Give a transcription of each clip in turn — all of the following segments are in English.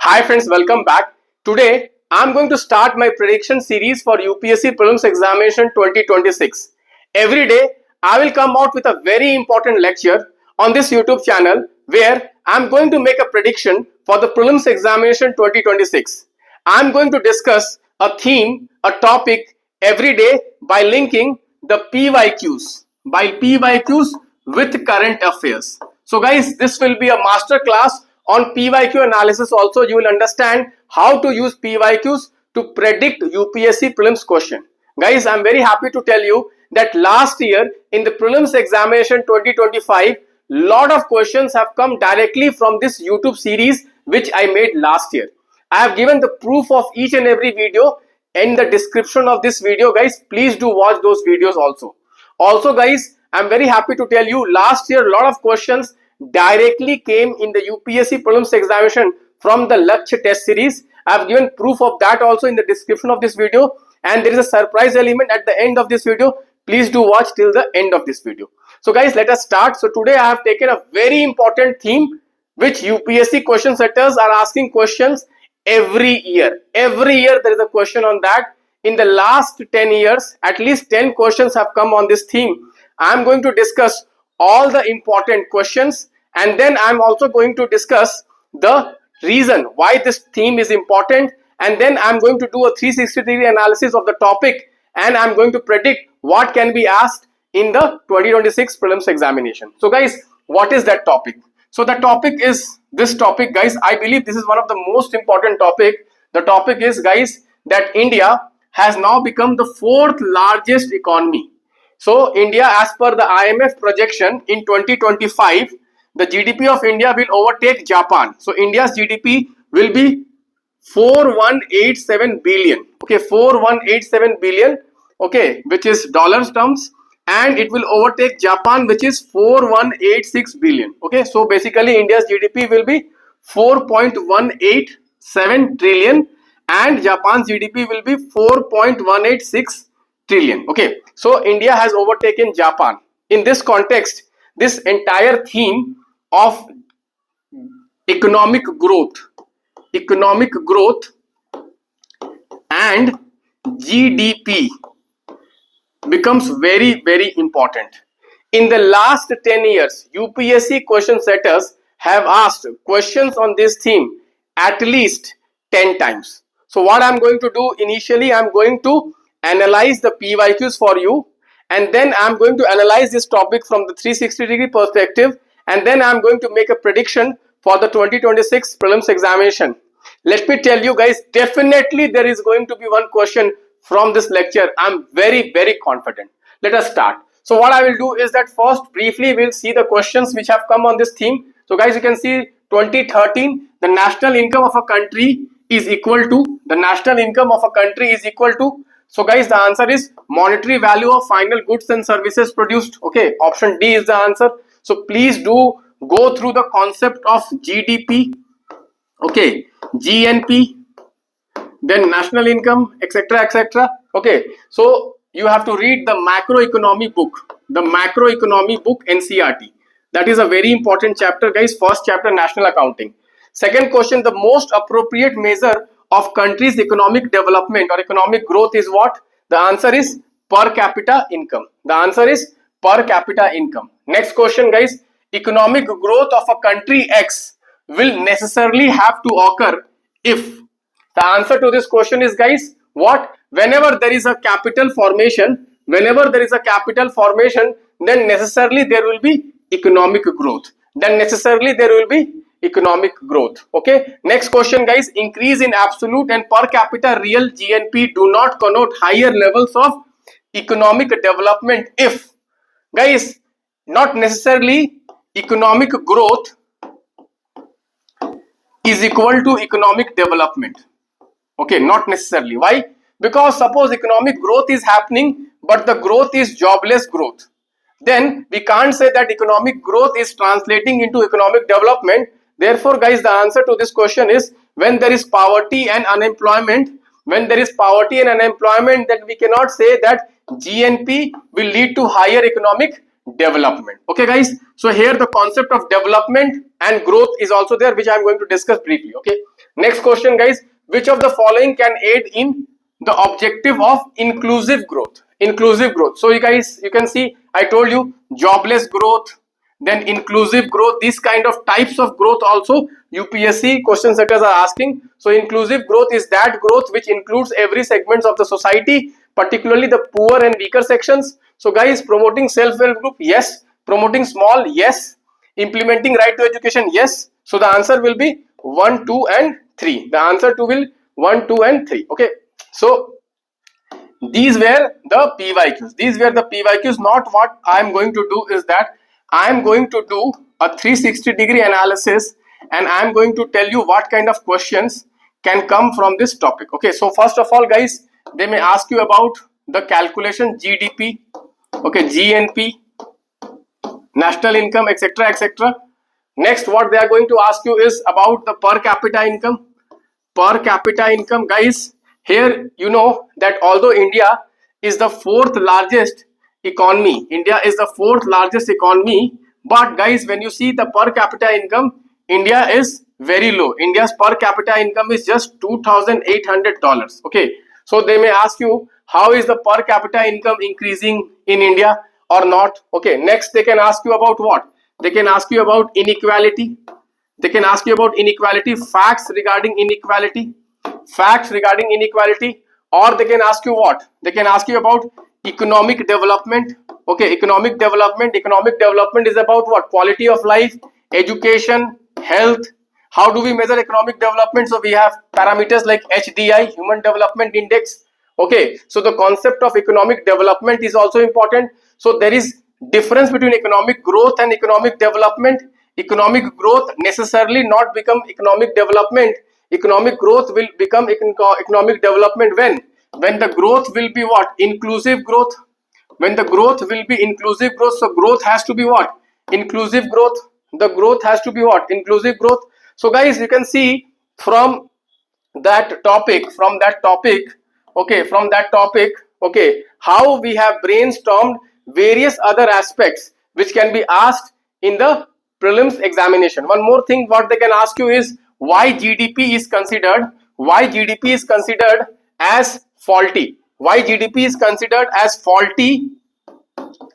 Hi friends, welcome back. Today I'm going to start my prediction series for UPSC Prelims Examination 2026. Every day I will come out with a very important lecture on this YouTube channel where I'm going to make a prediction for the Prelims Examination 2026. I'm going to discuss a theme, a topic every day by linking the PYQs with current affairs. So guys, this will be a master class on PYQ analysis. Also, you will understand how to use PYQs to predict UPSC prelims question. Guys, I'm very happy to tell you that last year in the prelims examination 2025, lot of questions have come directly from this YouTube series which I made last year. I have given the proof of each and every video in the description of this video. Guys, please do watch those videos also. Also guys, I'm very happy to tell you last year a lot of questions directly came in the UPSC prelims examination from the LAQSHYA test series. I have given proof of that also in the description of this video, and there is a surprise element at the end of this video. Please do watch till the end of this video. So guys, let us start. So today I have taken a very important theme which UPSC question setters are asking questions every year. Every year there is a question on that. In the last 10 years, at least 10 questions have come on this theme. I am going to discuss all the important questions, and then I am also going to discuss the reason why this theme is important, and then I am going to do a 360-degree analysis of the topic, and I am going to predict what can be asked in the 2026 prelims examination. So guys, what is that topic? So the topic is this topic, guys. I believe this is one of the most important topic. The topic is, guys, that India has now become the 4th largest economy. So India, as per the IMF projection in 2025, the GDP of India will overtake Japan. So India's GDP will be 4187 billion. Okay, 4187 billion. Okay, which is dollars terms, and it will overtake Japan, which is 4186 billion. Okay, so basically India's GDP will be 4.187 trillion and Japan's GDP will be 4.186 trillion. Okay, so India has overtaken Japan. In this context, this entire theme of economic growth and GDP becomes very, very important. In the last 10 years, UPSC question setters have asked questions on this theme at least 10 times. So what I'm going to do initially, I'm going to analyze the PYQs for you, and then I'm going to analyze this topic from the 360-degree perspective, and then I'm going to make a prediction for the 2026 prelims examination. Let me tell you guys, definitely there is going to be one question from this lecture. I'm very, very confident. Let us start. So what I will do is that first briefly we'll see the questions which have come on this theme. So guys, you can see 2013, the national income of a country is equal to, so guys, the answer is monetary value of final goods and services produced. Okay, option D is the answer. So please do go through the concept of GDP, okay, GNP, then national income, etc., etc. Okay, so you have to read the macroeconomy book, NCRT. That is a very important chapter, guys. First chapter, national accounting. Second question, the most appropriate measure of country's economic development or economic growth is what? The answer is per capita income. Next question, guys, economic growth of a country X will necessarily have to occur if. The answer to this question is, guys, what? Whenever there is a capital formation, then necessarily there will be economic growth. Okay, next question, guys, increase in absolute and per capita real GNP do not connote higher levels of economic development if, guys, not necessarily economic growth is equal to economic development. Okay, not necessarily. Why? Because suppose economic growth is happening but the growth is jobless growth, then we can't say that economic growth is translating into economic development. Therefore guys, the answer to this question is when there is poverty and unemployment, then we cannot say that GNP will lead to higher economic development. Okay guys, so here the concept of development and growth is also there, which I am going to discuss briefly. Okay, Next question, guys, which of the following can aid in the objective of inclusive growth? Inclusive growth. So you guys, you can see I told you jobless growth, then inclusive growth, these kind of types of growth also UPSC question setters are asking. So inclusive growth is that growth which includes every segments of the society, particularly the poor and weaker sections. So guys, promoting self-help group, yes. Promoting small, yes. Implementing right to education, yes. So the answer will be 1, 2 and 3. The answer to will 1, 2 and 3. Okay. So these were the PYQs. These were the PYQs. Not what I am going to do is that I am going to do a 360-degree analysis and I am going to tell you what kind of questions can come from this topic. Okay, so first of all, guys, they may ask you about the calculation GDP, okay, GNP, national income, etc., etc. Next, what they are going to ask you is about the per capita income. Per capita income, guys, here you know that although India is the fourth largest economy, India is the fourth largest economy, but guys, when you see the per capita income, India is very low. India's per capita income is just $2,800. Okay, so they may ask you how is the per capita income increasing in India or not. Okay, next they can ask you about what? They can ask you about inequality. They can ask you about inequality, facts regarding inequality, or they can ask you what? They can ask you about economic development. Okay, economic development. Economic development is about what? Quality of life, education, health. How do we measure economic development? So we have parameters like HDI, Human Development Index. Okay, so the concept of economic development is also important. So there is difference between economic growth and economic development. Economic growth necessarily not become economic development. Economic growth will become economic development when the growth will be what? Inclusive growth. When the growth will be inclusive growth, so growth has to be what? Inclusive growth. The growth has to be what? Inclusive growth. So guys, you can see from that topic, okay, how we have brainstormed various other aspects which can be asked in the prelims examination. One more thing what they can ask you is why GDP is considered as faulty. Why GDP is considered as faulty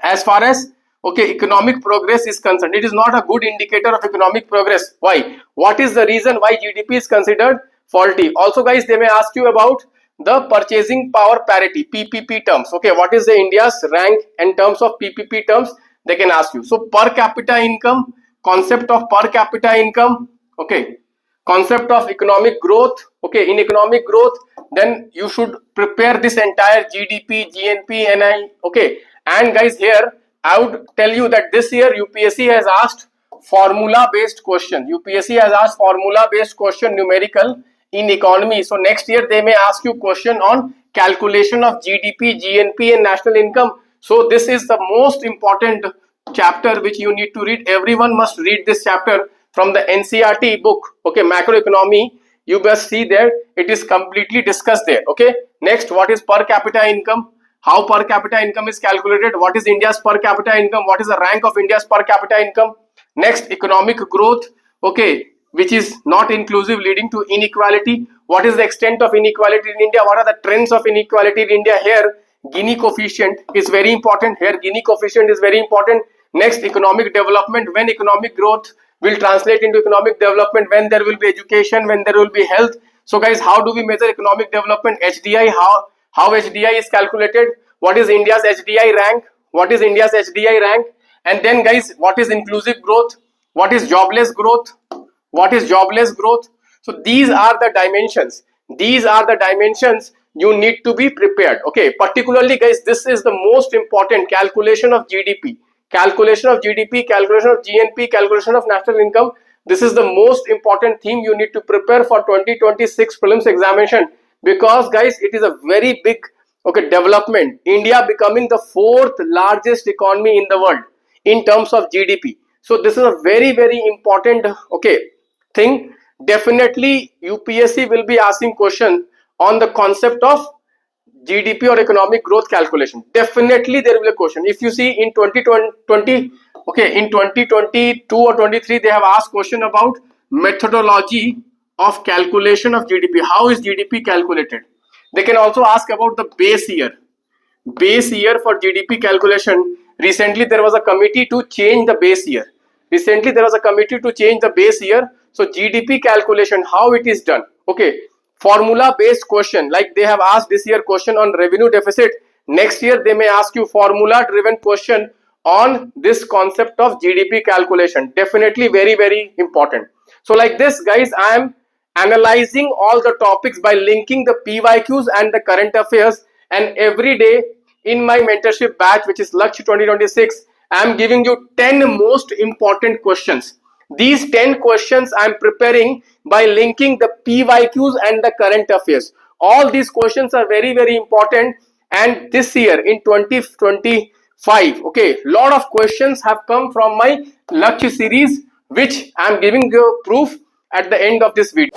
as far as okay economic progress is concerned. It is not a good indicator of economic progress. Why? What is the reason why GDP is considered faulty? Also guys, they may ask you about the purchasing power parity, PPP terms. Okay, what is the India's rank in terms of PPP terms? They can ask you. So per capita income, concept of per capita income, okay, concept of economic growth. Okay, in economic growth, then you should prepare this entire GDP, GNP, NI. Okay, and guys, here I would tell you that this year UPSC has asked formula based question. UPSC has asked formula based question numerical in economy. So next year they may ask you question on calculation of GDP, GNP and national income. So this is the most important chapter which you need to read. Everyone must read this chapter from the NCERT book. Okay, macroeconomy. You must see there, it is completely discussed there. Okay, next, what is per capita income? How per capita income is calculated? What is India's per capita income? What is the rank of India's per capita income? Next, economic growth, okay, which is not inclusive, leading to inequality. What is the extent of inequality in India? What are the trends of inequality in India? Here Gini coefficient is very important. Next, economic development. When economic growth will translate into economic development? When there will be education, when there will be health. So guys, how do we measure economic development? HDI. How HDI is calculated? What is India's HDI rank? And then guys, what is inclusive growth? What is jobless growth? So these are the dimensions. You need to be prepared. Okay, particularly guys, this is the most important calculation of GDP, calculation of GNP, calculation of national income. This is the most important theme you need to prepare for 2026 prelims examination, because guys, it is a very big development. India becoming the fourth largest economy in the world in terms of GDP. So this is a very important thing. Definitely UPSC will be asking question on the concept of GDP or economic growth calculation. Definitely there will be a question. If you see in 2020, in 2022 or 23, they have asked question about methodology of calculation of GDP. How is GDP calculated? They can also ask about the base year. Base year for GDP calculation. Recently there was a committee to change the base year. So GDP calculation, how it is done? Okay, formula based question, like they have asked this year question on revenue deficit. Next year they may ask you formula driven question on this concept of GDP calculation. Definitely very important. So like this guys, I am analyzing all the topics by linking the PYQs and the current affairs, and every day in my mentorship batch, which is LAQSHYA 2026, I am giving you 10 most important questions. These 10 questions I am preparing by linking the PYQs and the current affairs. All these questions are very important, and this year in 2025, okay, lot of questions have come from my LAQSHYA series, which I am giving you proof at the end of this video.